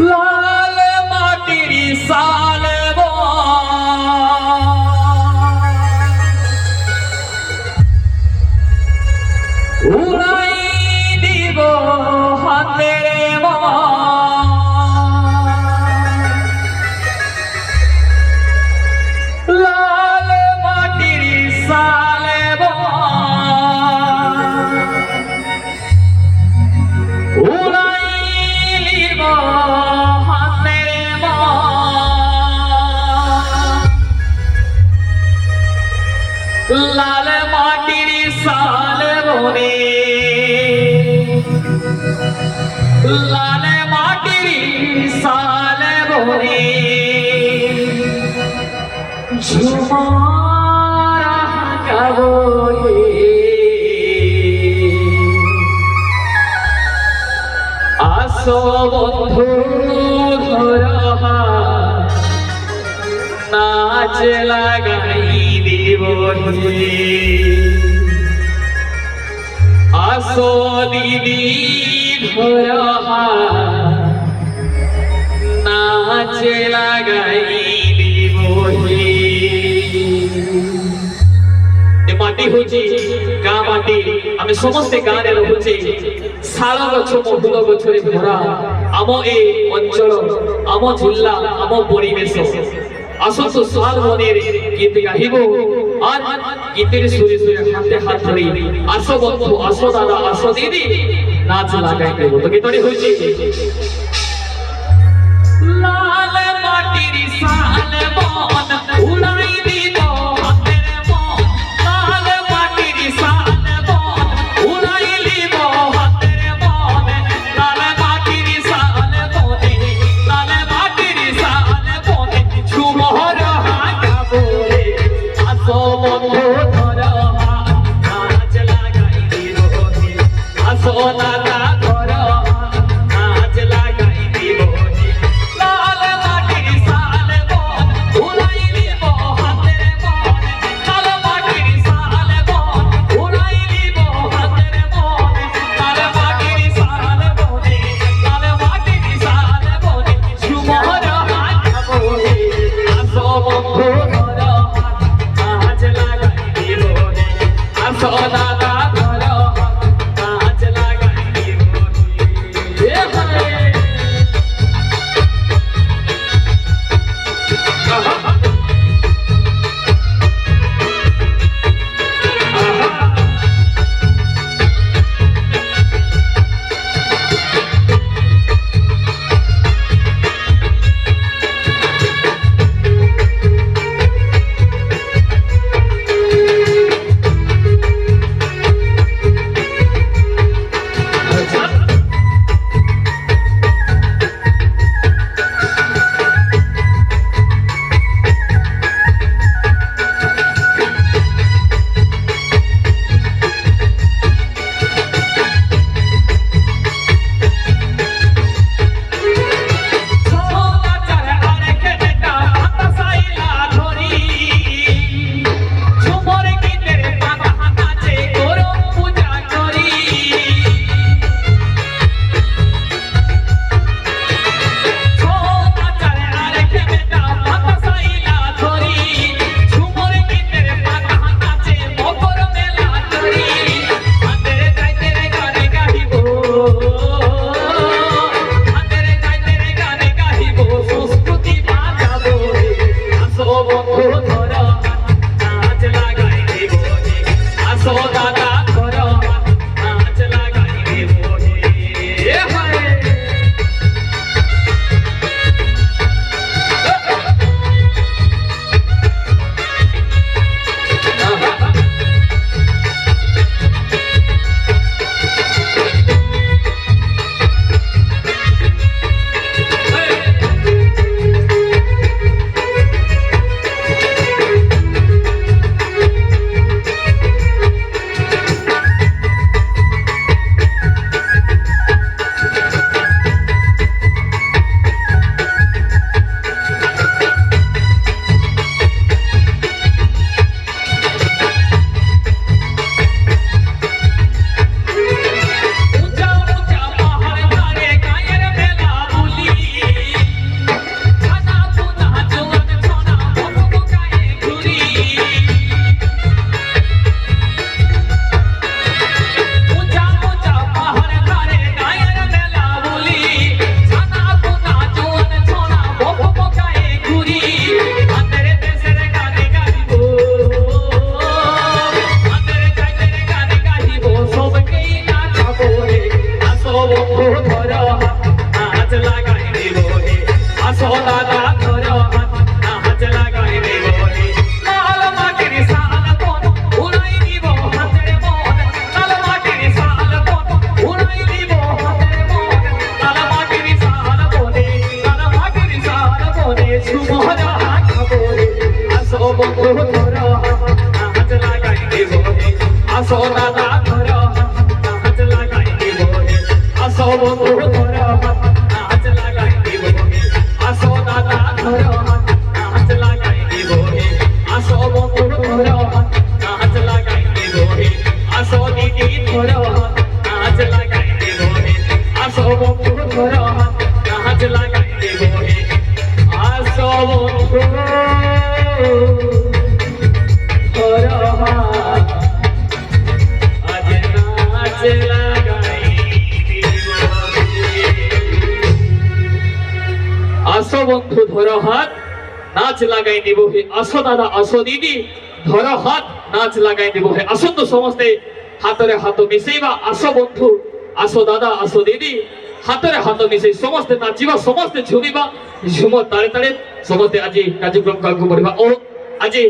লাল মাটির সালব উড়াই দিব হাতের লাল মাটির সালব উড়াই দিব লাল মাটির সালবনে লাল মাটির সালবনে ঝুমারা গাবো আসো বন্ধু ধরা নাচ লাগাই দিব আসো দিদি ধরা নাচ লাগাই দিব মাটি হচ্ছে গাঁ মাটি আমি ସମସ୍ତେ ଗାଁରେ ରହୁଛେ ଶାଳ ଗଛ ମହୁଲ ଗଛରେ ଭରା ଆମ ଏ ଅଞ୍ଚଳ ଆମ ଜିଲ୍ଲା ଆମ ପରିବେଶ আসন্ত সাল মনের গীত গাহিব আর গীতের সুরে সুরে হাতে হাত ধরে আসো বন্ধু আসো দাদা আসো দিদি নাচ লাগাই দেব তো গীতটি হচ্ছে লাল মাটির সাল বন উড়াই দিব হাতের মন লাল মাটির সাল বন উড়াই দিব হাতের মন লাল মাটির সাল বনে লাল মাটির সাল বনে ঝুমর গাবো রে আসো বন্ধু ধরা নাচ লাগাই দিব আসো দাদা ধরা নাচ লাগাই আসো দাদা ধর নাচ লাগাই দিব হে আসো বন্ধু ধর নাচ লাগাই দিব হে আসো দাদা ধর নাচ লাগাই দিব হে আসো বন্ধু ধর নাচ লাগাই দিব হে আসো দিদি ধর নাচ লাগাই দিব হে আসো বন্ধু ধর নাচ লাগাই দিব হে আসো বন্ধু আসো বন্ধু ধরো হাত নাচ লাগাই দিব হে আসো দাদা আসো দিদি ধরো হাত নাচ লাগাই দিব হে আসুন তো সমস্তে হাতরে হাত মিশাইবা আসো বন্ধু আসো দাদা আসো দিদি হাতরে হাত মিশাই সমস্তে নাচিবা সমস্তে ঝুমিবা ঝুম তাড়ে তাড়ে সমস্তে আজি কার্যক্রম কাকু করিবা ও আজি